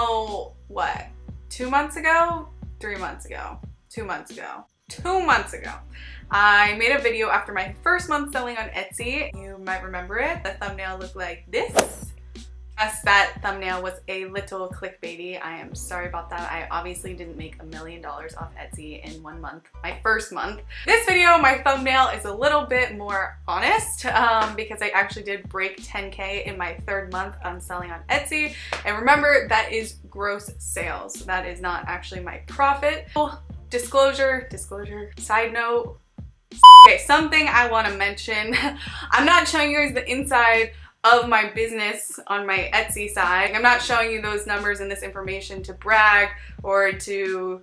So what, 2 months ago, 3 months ago, 2 months ago, 2 months ago, I made a video after my first month selling on Etsy. You might remember it. The thumbnail looked like this. Yes, that thumbnail was a little clickbaity. I am sorry about that. I obviously didn't make $1 million off Etsy in 1 month, my first month. This video, my thumbnail is a little bit more honest because I actually did break 10K in my 3rd month selling on Etsy. And remember, that is gross sales. That is not actually my profit. Disclosure, side note. Okay, something I want to mention. I'm not showing you guys the inside of my business on my Etsy side. I'm not showing you those numbers and this information to brag or to,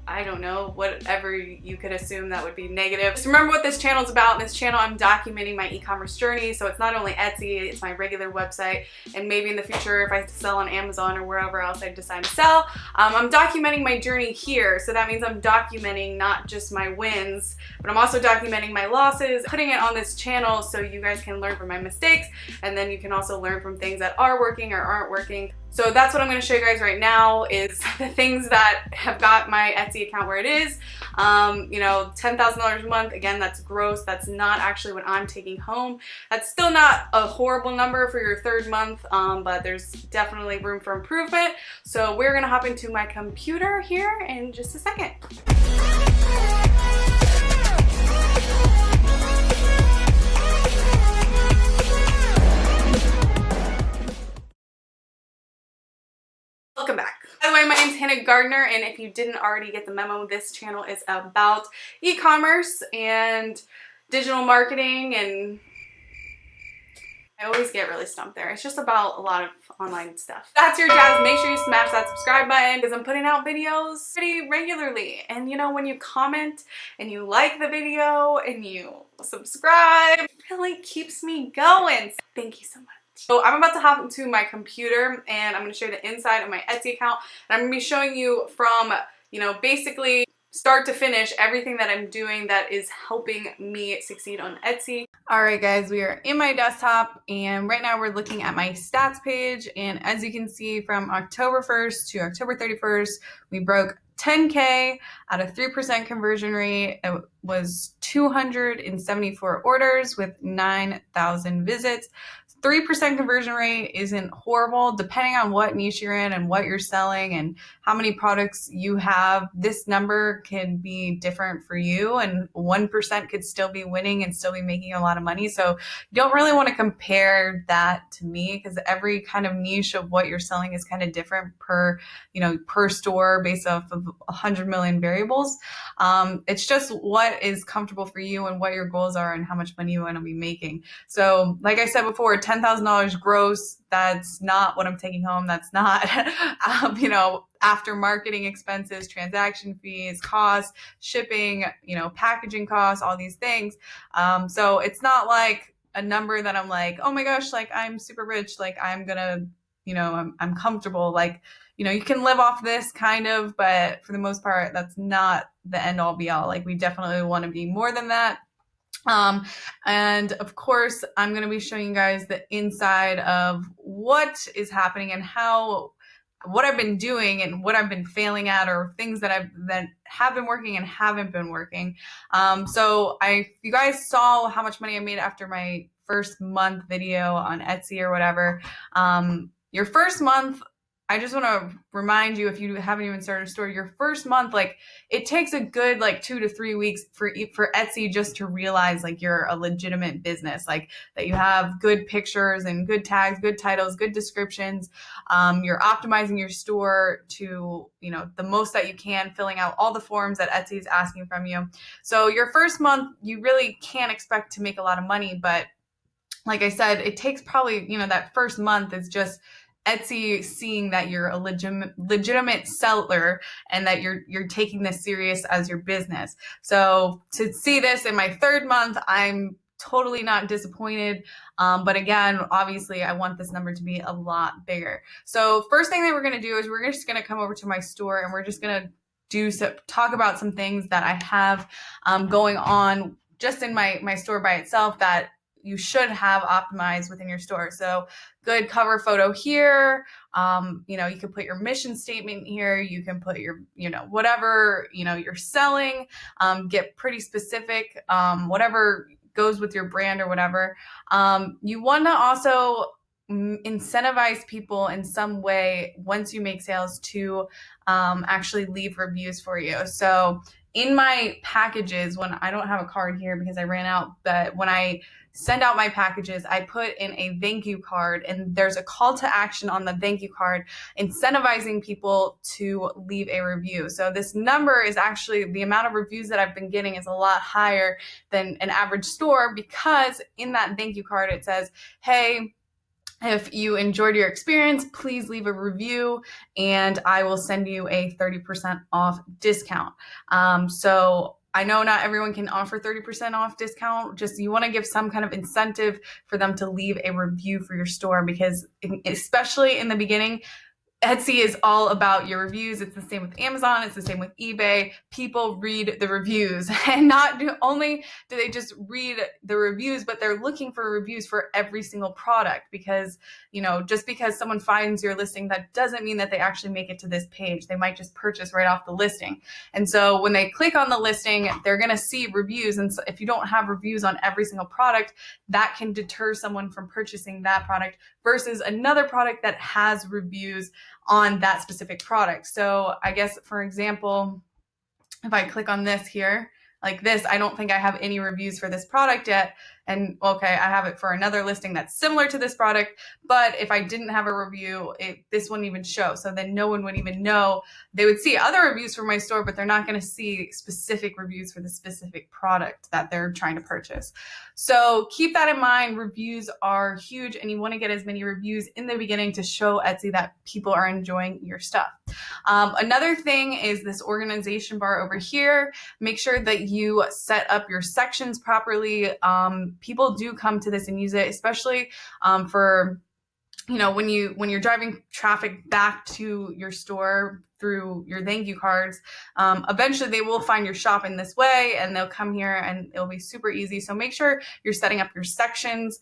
I don't know, whatever you could assume that would be negative. Just remember what this channel is about. In this channel, I'm documenting my e-commerce journey. So it's not only Etsy, it's my regular website. And maybe in the future, if I sell on Amazon or wherever else I decide to sell, I'm documenting my journey here. So that means I'm documenting not just my wins, but I'm also documenting my losses, putting it on this channel so you guys can learn from my mistakes. And then you can also learn from things that are working or aren't working. So that's what I'm going to show you guys right now is the things that have got my Etsy account where it is. You know, $10,000 a month. Again, that's gross. That's not actually what I'm taking home. That's still not a horrible number for your 3rd month, but there's definitely room for improvement. So we're going to hop into my computer here in just a second. Welcome back. By the way, my name's Hannah Gardner, and if you didn't already get the memo, this channel is about e-commerce and digital marketing, and I always get really stumped there. It's just about a lot of online stuff. That's your jazz. Make sure you smash that subscribe button because I'm putting out videos pretty regularly. And you know, when you comment and you like the video and you subscribe, it really keeps me going. Thank you so much. So I'm about to hop into my computer and I'm going to show you the inside of my Etsy account. And I'm going to be showing you from, you know, basically start to finish everything that I'm doing that is helping me succeed on Etsy. All right, guys, we are in my desktop and right now we're looking at my stats page. And as you can see, from October 1st to October 31st, we broke 10K at a 3% conversion rate. It was 274 orders with 9,000 visits. 3% conversion rate isn't horrible. Depending on what niche you're in and what you're selling and how many products you have, this number can be different for you, and 1% could still be winning and still be making a lot of money. So you don't really want to compare that to me because every kind of niche of what you're selling is kind of different per, you know, per store based off of 100 million variables. It's just what is comfortable for you and what your goals are and how much money you want to be making. So like I said before, $10,000 gross, that's not what I'm taking home. That's not, you know, after marketing expenses, transaction fees, costs, shipping, you know, packaging costs, all these things. So it's not like a number that I'm like, oh my gosh, like I'm super rich. Like I'm gonna, you know, I'm comfortable. Like, you know, you can live off this kind of, but for the most part, that's not the end all be all. Like we definitely want to be more than that. And of course, I'm going to be showing you guys the inside of what is happening and what I've been doing and what I've been failing at, or things that have been working and haven't been working. So you guys saw how much money I made after my first month video on Etsy or whatever. Your first month, I just want to remind you, if you haven't even started a store, your first month, like it takes a good like 2 to 3 weeks for Etsy just to realize like you're a legitimate business, like that you have good pictures and good tags, good titles, good descriptions. You're optimizing your store to, you know, the most that you can, filling out all the forms that Etsy is asking from you. So your first month, you really can't expect to make a lot of money, but like I said, it takes probably, you know, that first month is just Etsy seeing that you're a legitimate seller and that you're taking this serious as your business. So to see this in my 3rd month, I'm totally not disappointed. But again, obviously I want this number to be a lot bigger. So first thing that we're going to do is we're just going to come over to my store and we're just going to talk about some things that I have going on just in my store by itself that you should have optimized within your store. So good cover photo here. You know, you can put your mission statement here. You can put your, you know, whatever, you know, you're selling, get pretty specific, whatever goes with your brand or whatever. You want to also incentivize people in some way once you make sales to actually leave reviews for you. So in my packages, when I don't have a card here because I ran out, but when I send out my packages, I put in a thank you card, and there's a call to action on the thank you card incentivizing people to leave a review. So this number is actually, the amount of reviews that I've been getting is a lot higher than an average store, because in that thank you card it says, hey, if you enjoyed your experience, please leave a review and I will send you a 30% off discount. So I know not everyone can offer 30% off discount. Just you want to give some kind of incentive for them to leave a review for your store, because especially in the beginning, Etsy is all about your reviews. It's the same with Amazon. It's the same with eBay. People read the reviews, and not only do they just read the reviews, but they're looking for reviews for every single product, because, you know, just because someone finds your listing, that doesn't mean that they actually make it to this page. They might just purchase right off the listing. And so when they click on the listing, they're going to see reviews. And so if you don't have reviews on every single product, that can deter someone from purchasing that product versus another product that has reviews on that specific product. So I guess, for example, if I click on this here, like this, I don't think I have any reviews for this product yet. And okay, I have it for another listing that's similar to this product, but if I didn't have a review, this wouldn't even show. So then no one would even know. They would see other reviews for my store, but they're not going to see specific reviews for the specific product that they're trying to purchase. So keep that in mind. Reviews are huge, and you want to get as many reviews in the beginning to show Etsy that people are enjoying your stuff. Another thing is this organization bar over here. Make sure that you set up your sections properly. People do come to this and use it, especially for, you know, when you're driving traffic back to your store through your thank you cards. Eventually they will find your shop in this way, and they'll come here and it'll be super easy. So make sure you're setting up your sections.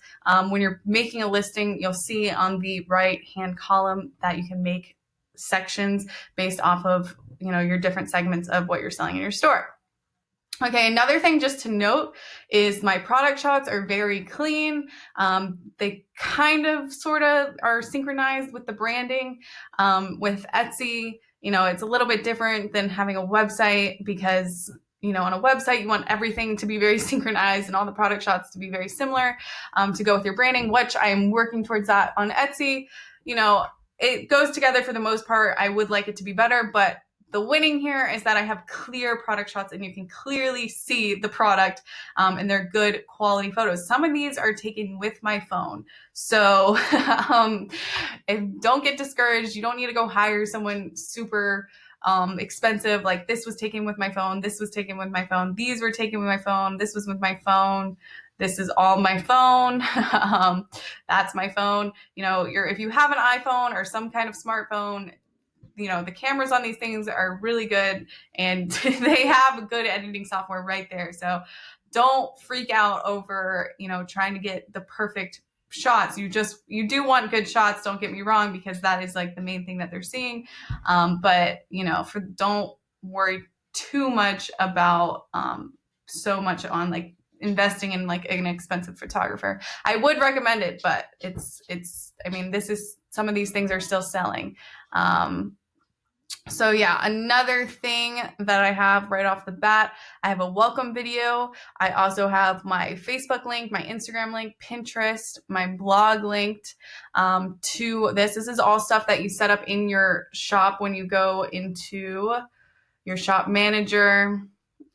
When you're making a listing, you'll see on the right hand column that you can make sections based off of, you know, your different segments of what you're selling in your store. Okay, another thing just to note is my product shots are very clean. They kind of sort of are synchronized with the branding. With Etsy, you know, it's a little bit different than having a website, because, you know, on a website, you want everything to be very synchronized and all the product shots to be very similar to go with your branding, which I am working towards that on Etsy. You know, it goes together for the most part. I would like it to be better, but the winning here is that I have clear product shots and you can clearly see the product, and they're good quality photos. Some of these are taken with my phone. So don't get discouraged. You don't need to go hire someone super expensive. Like, this was taken with my phone. This was taken with my phone. These were taken with my phone. This was with my phone. This is all my phone. That's my phone. You know, if you have an iPhone or some kind of smartphone, you know, the cameras on these things are really good, and they have good editing software right there. So don't freak out over, you know, trying to get the perfect shots. You do want good shots, don't get me wrong, because that is like the main thing that they're seeing. But, you know, don't worry too much about so much on like investing in like an expensive photographer. I would recommend it, but I mean, some of these things are still selling. So yeah, another thing that I have right off the bat, I have a welcome video. I also have my Facebook link, my Instagram link, Pinterest, my blog linked to this. This is all stuff that you set up in your shop when you go into your shop manager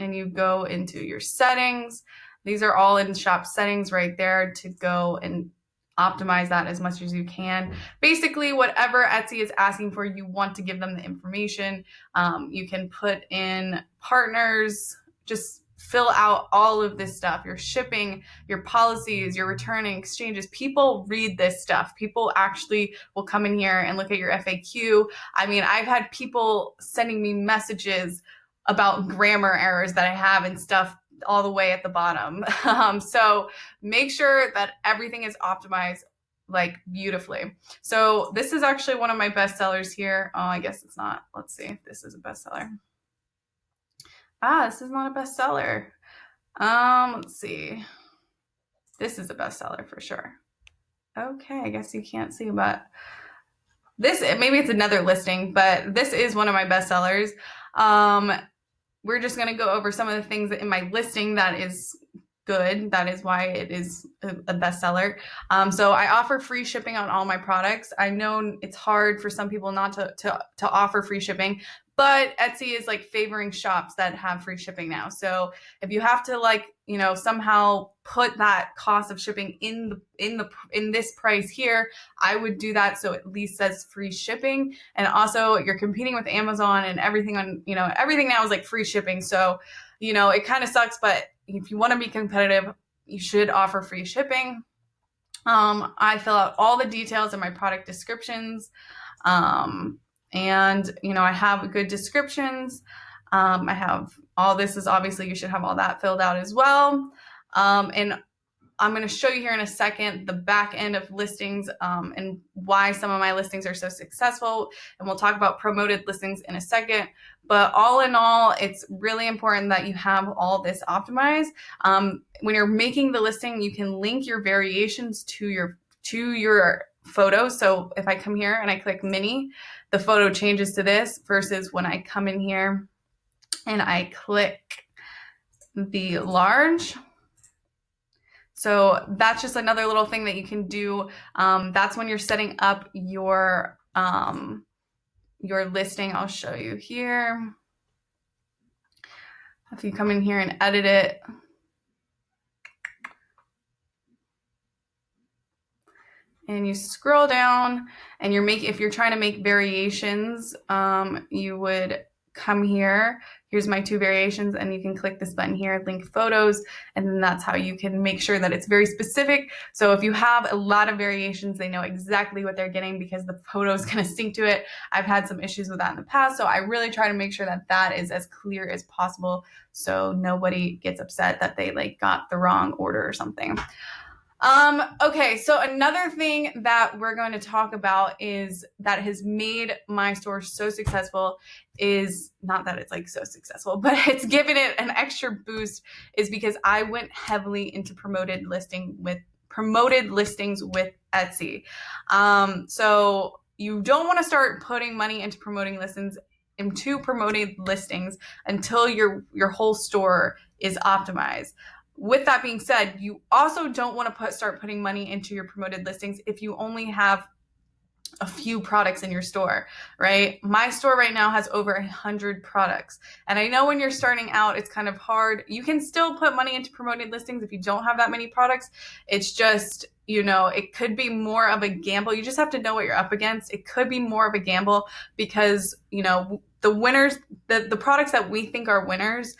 and you go into your settings. These are all in shop settings right there to go and optimize that as much as you can. Basically, whatever Etsy is asking for, you want to give them the information. You can put in partners, just fill out all of this stuff, your shipping, your policies, your returning exchanges. People read this stuff. People actually will come in here and look at your FAQ. I mean, I've had people sending me messages about grammar errors that I have and stuff all the way at the bottom. So make sure that everything is optimized like beautifully. So this is actually one of my best sellers here. Oh, I guess it's not. Let's see if this is a bestseller. This is not a bestseller. Let's see. This is a bestseller for sure. Okay, I guess you can't see, but this, maybe it's another listing, but this is one of my bestsellers. We're just going to go over some of the things in my listing that is good. That is why it is a bestseller. So I offer free shipping on all my products. I know it's hard for some people not to offer free shipping, but Etsy is like favoring shops that have free shipping now. So if you have to like, you know, somehow put that cost of shipping in this price here, I would do that so it at least says free shipping. And also you're competing with Amazon and everything on, you know, everything now is like free shipping. So, you know, it kind of sucks, but if you want to be competitive, you should offer free shipping. I fill out all the details in my product descriptions. And, you know, I have good descriptions. I have all this is obviously you should have all that filled out as well. And I'm going to show you here in a second the back end of listings and why some of my listings are so successful. And we'll talk about promoted listings in a second. But all in all, it's really important that you have all this optimized. When you're making the listing, you can link your variations to your photos. So if I come here and I click mini, the photo changes to this versus when I come in here and I click the large. So that's just another little thing that you can do. That's when you're setting up your listing. I'll show you here. If you come in here and edit it, and you scroll down and if you're trying to make variations, you would come here. Here's my 2 variations, and you can click this button here, link photos, and then that's how you can make sure that it's very specific. So if you have a lot of variations, they know exactly what they're getting because the photo is going to sync to it. I've had some issues with that in the past, so I really try to make sure that that is as clear as possible so nobody gets upset that they like got the wrong order or something. Okay, so another thing that we're going to talk about is that has made my store so successful is not that it's like so successful, but it's given it an extra boost is because I went heavily into promoted listings with Etsy. So you don't want to start putting money into promoted listings until your whole store is optimized. With that being said, you also don't want to start putting money into your promoted listings if you only have a few products in your store, right? My store right now has over 100 products. And I know when you're starting out, it's kind of hard. You can still put money into promoted listings if you don't have that many products. It's just, you know, it could be more of a gamble. You just have to know what you're up against. It could be more of a gamble because, you know, the winners, the products that we think are winners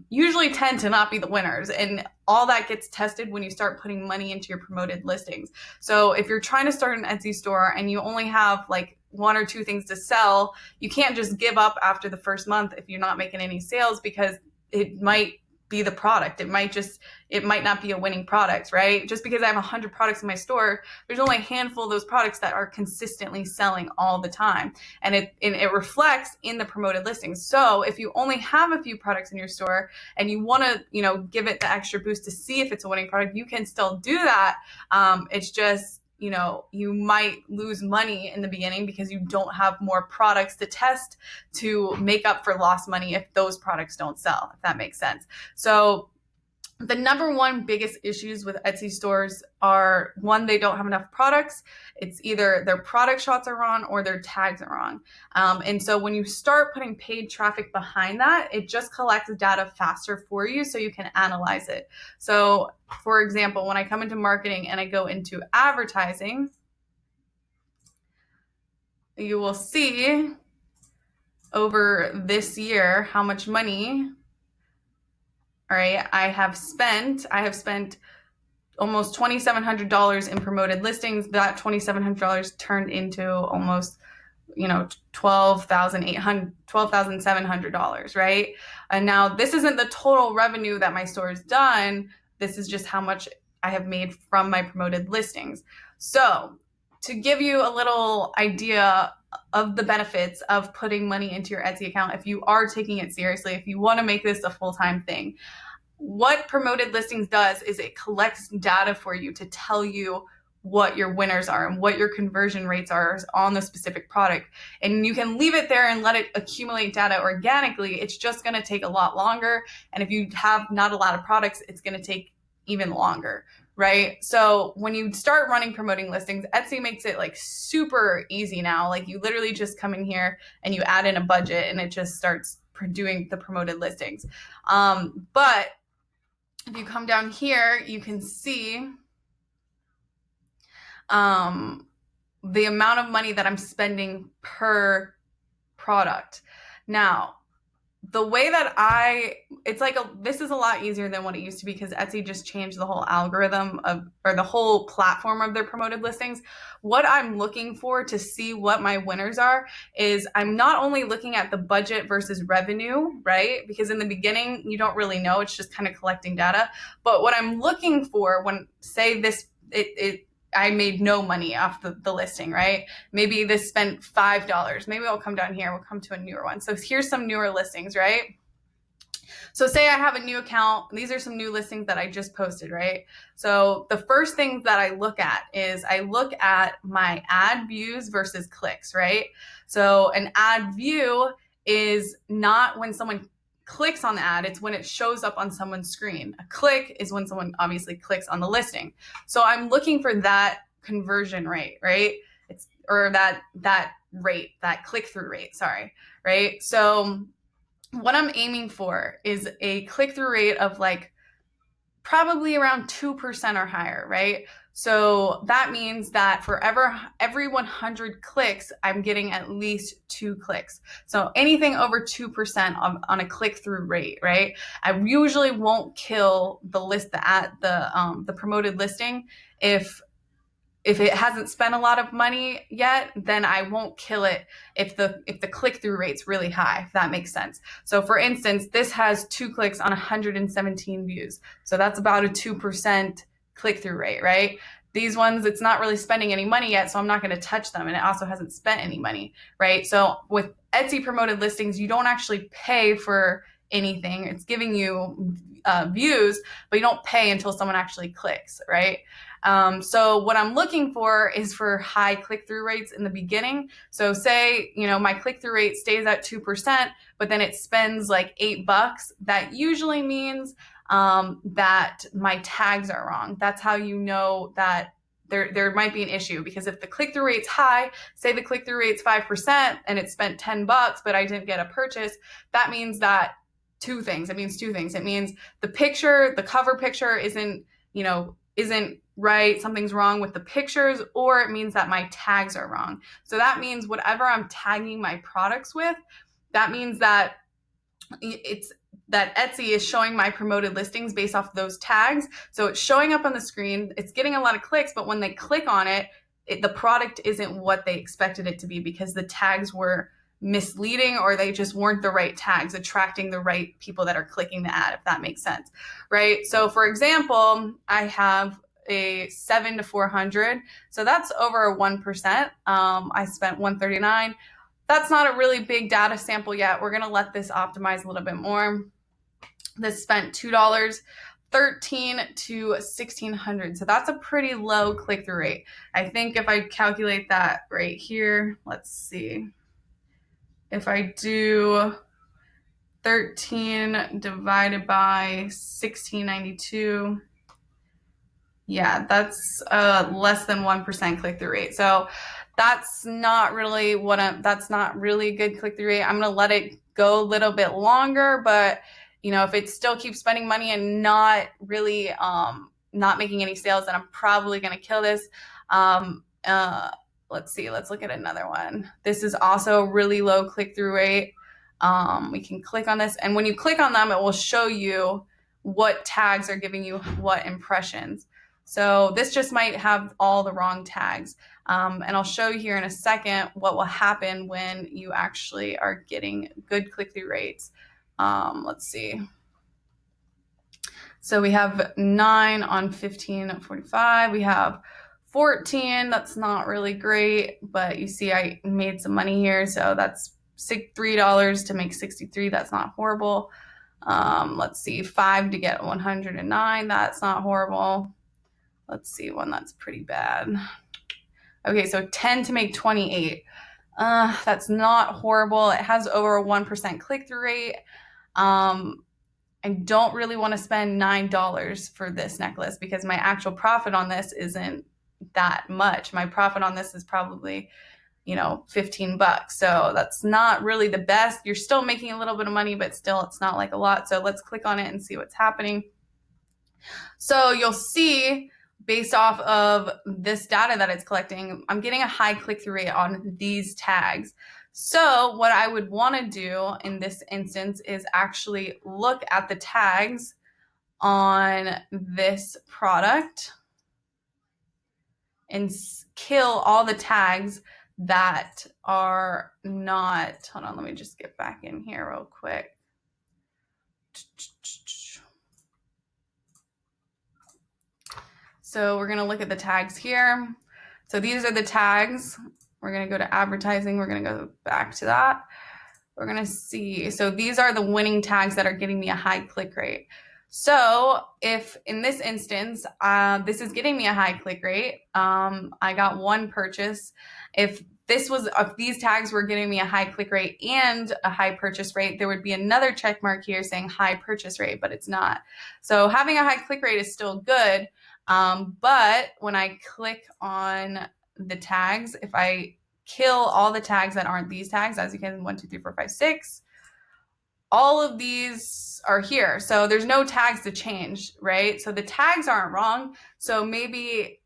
usually tend to not be the winners. And all that gets tested when you start putting money into your promoted listings. So if you're trying to start an Etsy store and you only have like 1 or 2 things to sell, you can't just give up after the first month if you're not making any sales because it might be the product. It might not be a winning product, right? Just because I have 100 products in my store, there's only a handful of those products that are consistently selling all the time. And it reflects in the promoted listings. So if you only have a few products in your store and you want to, you know, give it the extra boost to see if it's a winning product, you can still do that. It's just, you know, you might lose money in the beginning because you don't have more products to test to make up for lost money if those products don't sell, if that makes sense. So the number one biggest issues with Etsy stores are, one, they don't have enough products. It's either their product shots are wrong or their tags are wrong. And so when you start putting paid traffic behind that, it just collects data faster for you so you can analyze it. So for example, when I come into marketing and I go into advertising, you will see over this year how much money, all right, I have spent almost $2,700 in promoted listings. That $2,700 turned into almost $12,700, right? And now this isn't the total revenue that my store has done. This is just how much I have made from my promoted listings. So to give you a little idea of the benefits of putting money into your Etsy account, if you are taking it seriously, if you want to make this a full-time thing, what promoted listings does is it collects data for you to tell you what your winners are and what your conversion rates are on the specific product. And you can leave it there and let it accumulate data organically. It's just going to take a lot longer. And if you have not a lot of products, it's going to take even longer, right? So when you start running promoting listings, Etsy makes it like super easy now. Like you literally just come in here and you add in a budget and it just starts doing the promoted listings. But if you come down here, you can see the amount of money that I'm spending per product. Now, the way that this is a lot easier than what it used to be because Etsy just changed the whole algorithm or the whole platform of their promoted listings. What I'm looking for to see what my winners are is I'm not only looking at the budget versus revenue, right? Because in the beginning, you don't really know. It's just kind of collecting data. But what I'm looking for when, say I made no money off the listing, right? Maybe this spent $5. Maybe I'll come down here. We'll come to a newer one. So here's some newer listings, right? So say I have a new account. These are some new listings that I just posted, right? So the first thing that I look at is I look at my ad views versus clicks, right? So an ad view is not when someone clicks on the ad, it's when it shows up on someone's screen. A click is when someone obviously clicks on the listing. So I'm looking for that conversion rate, right? Or that click-through rate, sorry, right? So what I'm aiming for is a click-through rate of like probably around 2% or higher, right? So that means that for every 100 clicks, I'm getting at least 2 clicks. So anything over 2% on a click-through rate, right? I usually won't kill the promoted listing if it hasn't spent a lot of money yet, then I won't kill it if the click-through rate's really high, if that makes sense. So for instance, this has 2 clicks on 117 views. So that's about a 2% click-through rate, right? These ones, it's not really spending any money yet, so I'm not going to touch them. And it also hasn't spent any money, right? So with Etsy promoted listings, you don't actually pay for anything. It's giving you views, but you don't pay until someone actually clicks, right? So what I'm looking for is for high click-through rates in the beginning. So say, my click-through rate stays at 2%, but then it spends like $8. That usually means that my tags are wrong. That's how you know that there might be an issue, because if the click-through rate's high, say the click-through rate's 5% and it spent $10, but I didn't get a purchase, that means that two things. It means two things. It means the cover picture isn't right, something's wrong with the pictures, or it means that my tags are wrong. So that means whatever I'm tagging my products with, that means that Etsy is showing my promoted listings based off those tags. So it's showing up on the screen, it's getting a lot of clicks, but when they click on it, the product isn't what they expected it to be because the tags were misleading, or they just weren't the right tags attracting the right people that are clicking the ad, if that makes sense, right? So for example, I have a 7 to 400. So that's over 1%. I spent 139. That's not a really big data sample yet. We're going to let this optimize a little bit more. This spent $2, 13 to 1600. So that's a pretty low click-through rate. I think if I calculate that right here, let's see. If I do 13 divided by 1692, yeah, that's less than 1% click-through rate. So that's not really that's not really a good click-through rate. I'm gonna let it go a little bit longer, but if it still keeps spending money and not really not making any sales, then I'm probably gonna kill this. Let's see, let's look at another one. This is also really low click-through rate. We can click on this, and when you click on them, it will show you what tags are giving you what impressions. So this just might have all the wrong tags. And I'll show you here in a second what will happen when you actually are getting good click-through rates. Let's see. So we have 9 on 15.45. We have 14. That's not really great, but you see I made some money here. So that's $3 to make 63. That's not horrible. Let's see, 5 to get 109. That's not horrible. Let's see one that's pretty bad. Okay, so 10 to make 28. That's not horrible. It has over a 1% click-through rate. I don't really want to spend $9 for this necklace because my actual profit on this isn't that much. My profit on this is probably, 15 bucks. So that's not really the best. You're still making a little bit of money, but still it's not like a lot. So let's click on it and see what's happening. So you'll see based off of this data that it's collecting, I'm getting a high click-through rate on these tags. So what I would want to do in this instance is actually look at the tags on this product and kill all the tags that are not, hold on, let me just get back in here real quick. So we're going to look at the tags here. So these are the tags. We're going to go to advertising. We're going to go back to that. We're going to see. So these are the winning tags that are getting me a high click rate. So if in this instance, this is getting me a high click rate, I got one purchase. If these tags were getting me a high click rate and a high purchase rate, there would be another check mark here saying high purchase rate, but it's not. So having a high click rate is still good. But when I click on the tags, if I kill all the tags that aren't these tags, as you can, 1, 2, 3, 4, 5, 6, all of these are here. So there's no tags to change, right? So the tags aren't wrong. So maybe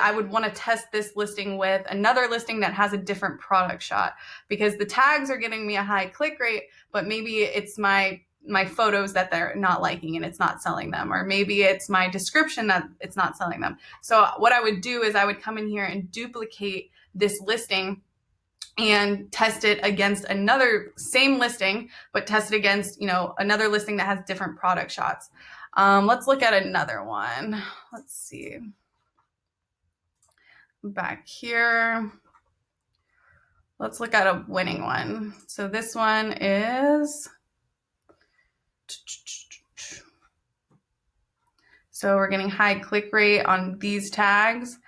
I would want to test this listing with another listing that has a different product shot, because the tags are getting me a high click rate, but maybe it's my photos that they're not liking and it's not selling them, or maybe it's my description that it's not selling them. So what I would do is I would come in here and duplicate this listing and test it against another same listing, but test it against, another listing that has different product shots. Let's look at another one. Let's see. Back here. Let's look at a winning one. So this one is, so we're getting high click rate on these tags.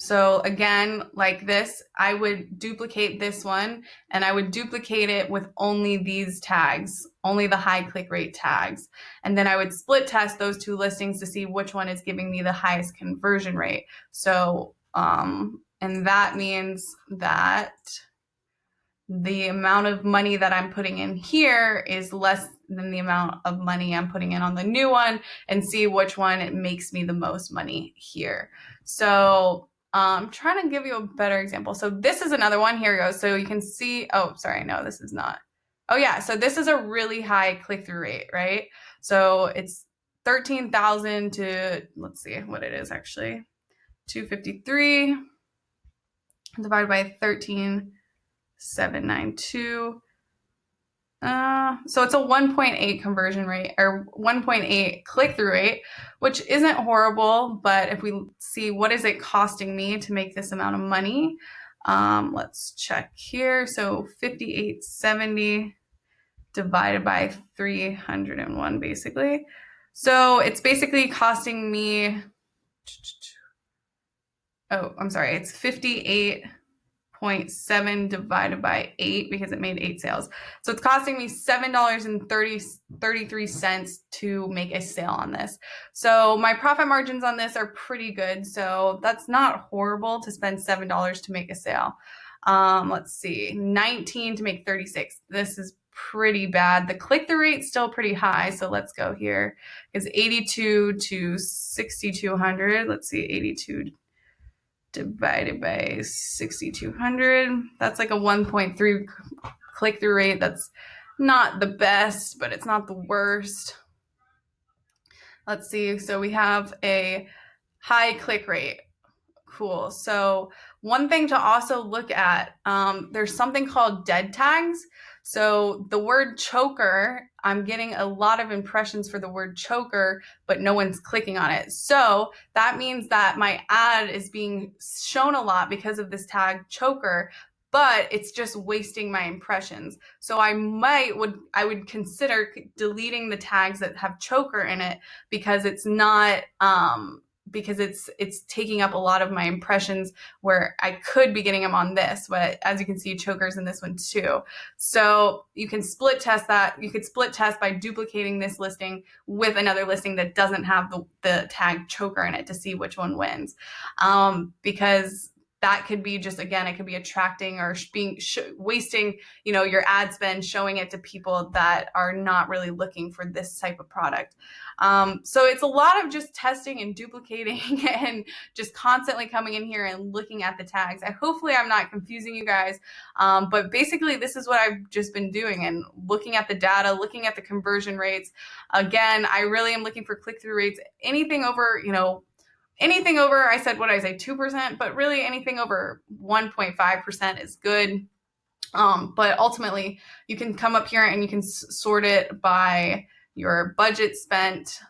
So again, like this, I would duplicate this one and I would duplicate it with only these tags, only the high click rate tags. And then I would split test those two listings to see which one is giving me the highest conversion rate. So, and that means that the amount of money that I'm putting in here is less than the amount of money I'm putting in on the new one, and see which one it makes me the most money here. So I'm trying to give you a better example. So this is another one. Here we go. So you can see, oh, sorry, no, this is not. Oh yeah, so this is a really high click-through rate, right? So it's 13,000 to, let's see what it is actually, 253 divided by 13,792. So it's a 1.8 conversion rate, or 1.8 click-through rate, which isn't horrible. But if we see what is it costing me to make this amount of money, let's check here. So 5870 divided by 301, basically. So it's basically costing me, oh, I'm sorry, it's 58.7 divided by 8 because it made 8 sales. So it's costing me $7.33 to make a sale on this. So my profit margins on this are pretty good. So that's not horrible to spend $7 to make a sale. Let's see, 19 to make 36. This is pretty bad. The click-through rate's still pretty high. So let's go here. It's 82 to 6,200. Let's see, 82 divided by 6,200. That's like a 1.3 click-through rate. That's not the best, but it's not the worst. Let's see. So we have a high click rate. Cool. So one thing to also look at, there's something called dead tags. So the word choker, I'm getting a lot of impressions for the word choker, but no one's clicking on it. So that means that my ad is being shown a lot because of this tag choker, but it's just wasting my impressions. So I would consider deleting the tags that have choker in it because it's not, because it's taking up a lot of my impressions where I could be getting them on this, but as you can see, chokers in this one too. So you can split test that. You could split test by duplicating this listing with another listing that doesn't have the tag choker in it to see which one wins. Because that could be just, again, it could be attracting or wasting, your ad spend, showing it to people that are not really looking for this type of product. So it's a lot of just testing and duplicating and just constantly coming in here and looking at the tags. Hopefully I'm not confusing you guys, but basically this is what I've just been doing and looking at the data, looking at the conversion rates. Again, I really am looking for click-through rates. Anything over, I said, what did I say, 2%, but really anything over 1.5% is good. But ultimately you can come up here and you can sort it by your budget spent.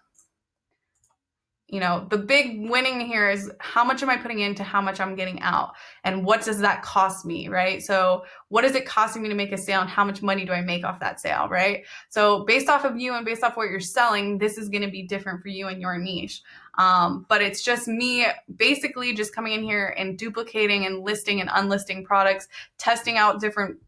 The big winning here is how much am I putting into how much I'm getting out, and what does that cost me, right? So what is it costing me to make a sale, and how much money do I make off that sale, right? So based off of you and based off what you're selling, this is going to be different for you and your niche. But it's just me basically just coming in here and duplicating and listing and unlisting products, testing out different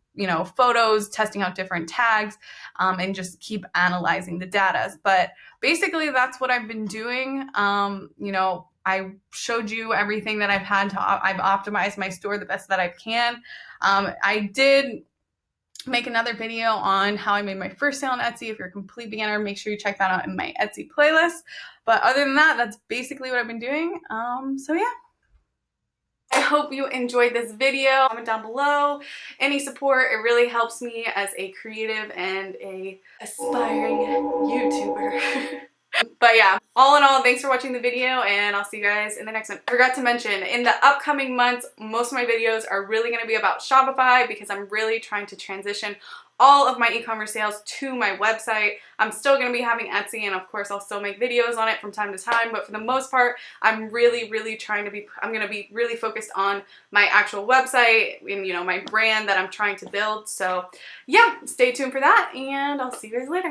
photos, testing out different tags, and just keep analyzing the data. But basically that's what I've been doing. I showed you everything that I've optimized my store the best that I can. I did make another video on how I made my first sale on Etsy. If you're a complete beginner, make sure you check that out in my Etsy playlist. But other than that, that's basically what I've been doing. So yeah. I hope you enjoyed this video. Comment down below any support. It really helps me as a creative and a aspiring YouTuber. But yeah, all in all, thanks for watching the video, and I'll see you guys in the next one. I forgot to mention, in the upcoming months, most of my videos are really going to be about Shopify because I'm really trying to transition all of my e-commerce sales to my website. I'm still going to be having Etsy, and of course I'll still make videos on it from time to time, but for the most part, I'm really going to be really focused on my actual website and, my brand that I'm trying to build. So yeah, stay tuned for that, and I'll see you guys later.